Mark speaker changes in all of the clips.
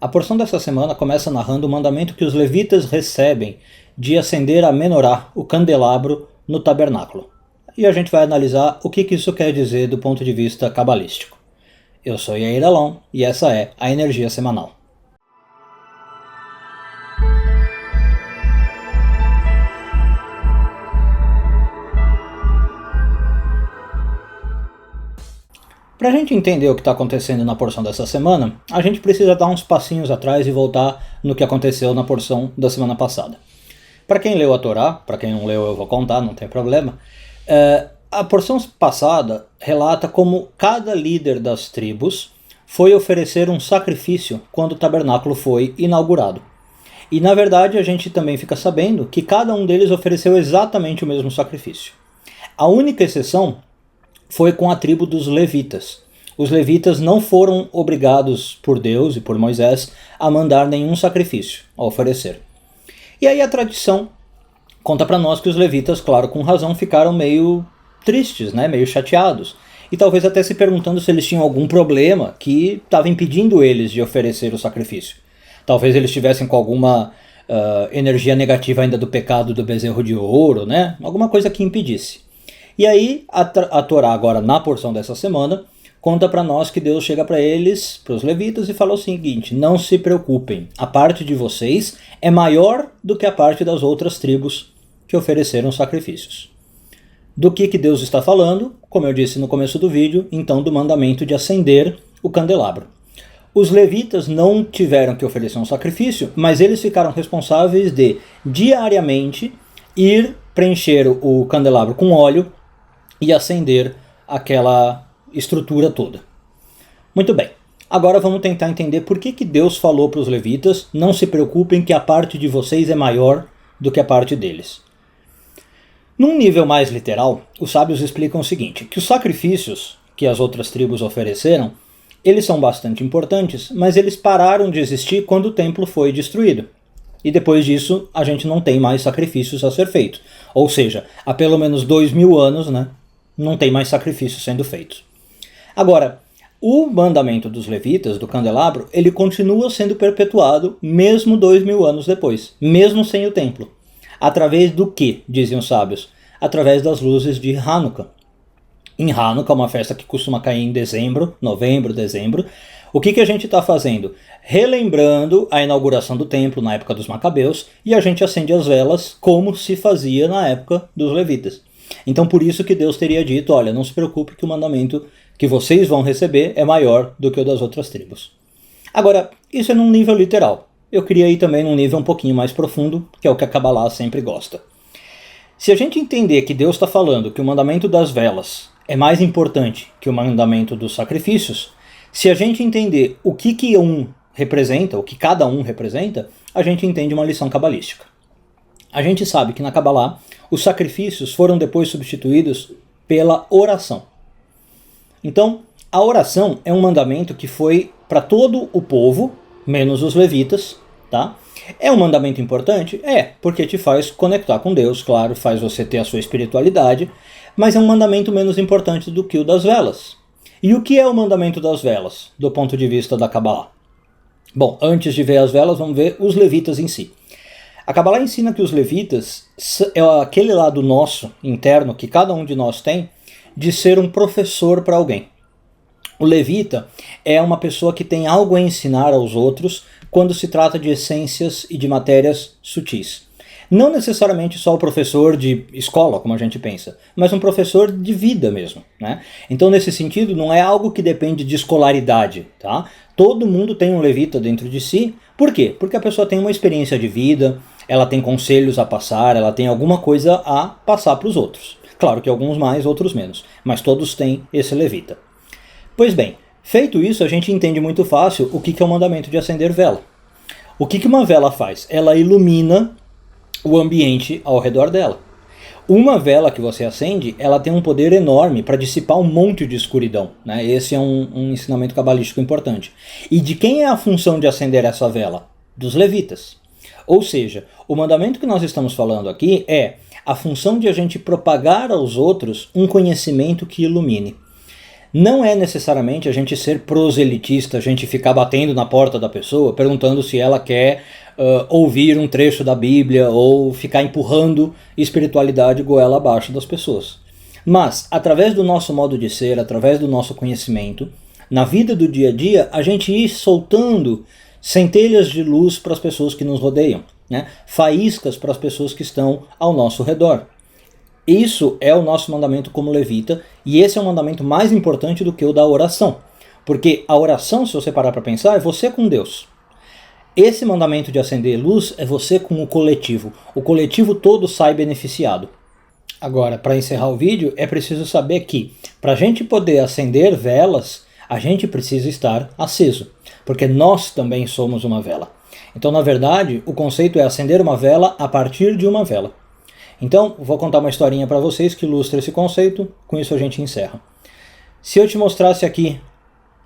Speaker 1: A porção dessa semana começa narrando o mandamento que os levitas recebem de acender a menorá, o candelabro, no tabernáculo. E a gente vai analisar o que isso quer dizer do ponto de vista cabalístico. Eu sou Yair Alon e essa é a Energia Semanal. Para a gente entender o que está acontecendo na porção dessa semana, a gente precisa dar uns passinhos atrás e voltar no que aconteceu na porção da semana passada. Para quem leu a Torá, para quem não leu eu vou contar, não tem problema, a porção passada relata como cada líder das tribos foi oferecer um sacrifício quando o tabernáculo foi inaugurado. E na verdade a gente também fica sabendo que cada um deles ofereceu exatamente o mesmo sacrifício. A única exceção foi com a tribo dos levitas. Os levitas não foram obrigados por Deus e por Moisés a mandar nenhum sacrifício, a oferecer. E aí a tradição conta para nós que os levitas, claro, com razão, ficaram meio tristes, né? Meio chateados. E talvez até se perguntando se eles tinham algum problema que estava impedindo eles de oferecer o sacrifício. Talvez eles estivessem com alguma energia negativa ainda do pecado do bezerro de ouro, né? Alguma coisa que impedisse. E aí, a Torá agora, na porção dessa semana, conta para nós que Deus chega para eles, para os levitas, e fala o seguinte: não se preocupem, a parte de vocês é maior do que a parte das outras tribos que ofereceram sacrifícios. Do que Deus está falando? Como eu disse no começo do vídeo, então do mandamento de acender o candelabro. Os levitas não tiveram que oferecer um sacrifício, mas eles ficaram responsáveis de, diariamente, ir preencher o candelabro com óleo e acender aquela estrutura toda. Muito bem, agora vamos tentar entender por que Deus falou para os levitas: não se preocupem que a parte de vocês é maior do que a parte deles. Num nível mais literal, os sábios explicam o seguinte, que os sacrifícios que as outras tribos ofereceram, eles são bastante importantes, mas eles pararam de existir quando o templo foi destruído. E depois disso, a gente não tem mais sacrifícios a ser feitos. Ou seja, há pelo menos 2000 anos, né, não tem mais sacrifícios sendo feitos. Agora, o mandamento dos levitas, do candelabro, ele continua sendo perpetuado mesmo 2000 anos depois, mesmo sem o templo. Através do que, dizem os sábios? Através das luzes de Hanukkah. Em Hanukkah, uma festa que costuma cair em dezembro, novembro, dezembro, o que a gente está fazendo? Relembrando a inauguração do templo na época dos Macabeus, e a gente acende as velas como se fazia na época dos levitas. Então por isso que Deus teria dito: olha, não se preocupe que o mandamento que vocês vão receber é maior do que o das outras tribos. Agora, isso é num nível literal. Eu queria ir também num nível um pouquinho mais profundo, que é o que a Kabbalah sempre gosta. Se a gente entender que Deus está falando que o mandamento das velas é mais importante que o mandamento dos sacrifícios, se a gente entender o que um representa, o que cada um representa, a gente entende uma lição cabalística. A gente sabe que na Kabbalah os sacrifícios foram depois substituídos pela oração. Então, a oração é um mandamento que foi para todo o povo, menos os levitas, tá? É um mandamento importante? É, porque te faz conectar com Deus, claro, faz você ter a sua espiritualidade, mas é um mandamento menos importante do que o das velas. E o que é o mandamento das velas, do ponto de vista da Kabbalah? Bom, antes de ver as velas, vamos ver os levitas em si. A Kabbalah ensina que os levitas é aquele lado nosso, interno, que cada um de nós tem, de ser um professor para alguém. O levita é uma pessoa que tem algo a ensinar aos outros quando se trata de essências e de matérias sutis. Não necessariamente só o professor de escola, como a gente pensa, mas um professor de vida mesmo, né? Então, nesse sentido, não é algo que depende de escolaridade, tá? Todo mundo tem um levita dentro de si. Por quê? Porque a pessoa tem uma experiência de vida, ela tem conselhos a passar, ela tem alguma coisa a passar para os outros. Claro que alguns mais, outros menos, mas todos têm esse levita. Pois bem, feito isso, a gente entende muito fácil o que é o mandamento de acender vela. O que uma vela faz? Ela ilumina o ambiente ao redor dela. Uma vela que você acende, ela tem um poder enorme para dissipar um monte de escuridão, né? Esse é um ensinamento cabalístico importante. E de quem é a função de acender essa vela? Dos levitas. Ou seja, o mandamento que nós estamos falando aqui é a função de a gente propagar aos outros um conhecimento que ilumine. Não é necessariamente a gente ser proselitista, a gente ficar batendo na porta da pessoa, perguntando se ela quer ouvir um trecho da Bíblia ou ficar empurrando espiritualidade goela abaixo das pessoas. Mas, através do nosso modo de ser, através do nosso conhecimento, na vida do dia a dia, a gente ir soltando centelhas de luz para as pessoas que nos rodeiam, né? Faíscas para as pessoas que estão ao nosso redor. Isso é o nosso mandamento como levita, e esse é o mandamento mais importante do que o da oração. Porque a oração, se você parar para pensar, é você com Deus. Esse mandamento de acender luz é você com o coletivo todo sai beneficiado. Agora, para encerrar o vídeo, é preciso saber que, para a gente poder acender velas, a gente precisa estar aceso, porque nós também somos uma vela. Então, na verdade, o conceito é acender uma vela a partir de uma vela. Então, vou contar uma historinha para vocês que ilustra esse conceito, com isso a gente encerra. Se eu te mostrasse aqui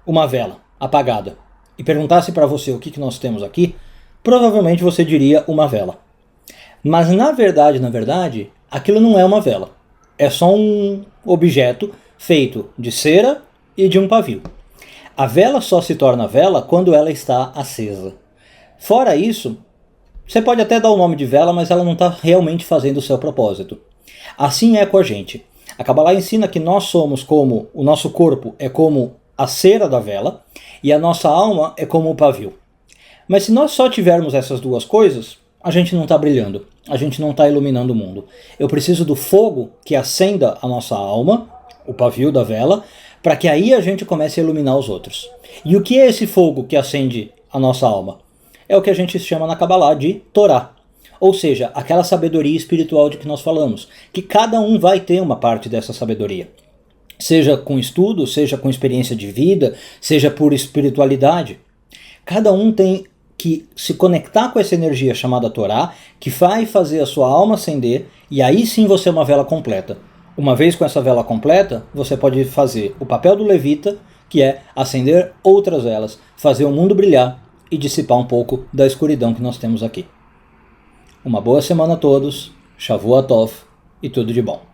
Speaker 1: uma vela apagada e perguntasse para você o que nós temos aqui, provavelmente você diria uma vela. Mas na verdade, aquilo não é uma vela. É só um objeto feito de cera e de um pavio. A vela só se torna vela quando ela está acesa. Fora isso, você pode até dar o nome de vela, mas ela não está realmente fazendo o seu propósito. Assim é com a gente. A Kabbalah ensina que nós somos como, o nosso corpo é como a cera da vela e a nossa alma é como o pavio. Mas se nós só tivermos essas duas coisas, a gente não está brilhando, a gente não está iluminando o mundo. Eu preciso do fogo que acenda a nossa alma, o pavio da vela, para que aí a gente comece a iluminar os outros. E o que é esse fogo que acende a nossa alma? É o que a gente chama na Kabbalah de Torá. Ou seja, aquela sabedoria espiritual de que nós falamos, que cada um vai ter uma parte dessa sabedoria. Seja com estudo, seja com experiência de vida, seja por espiritualidade. Cada um tem que se conectar com essa energia chamada Torá, que vai fazer a sua alma acender, e aí sim você é uma vela completa. Uma vez com essa vela completa, você pode fazer o papel do levita, que é acender outras velas, fazer o mundo brilhar e dissipar um pouco da escuridão que nós temos aqui. Uma boa semana a todos, Shavua Tov e tudo de bom.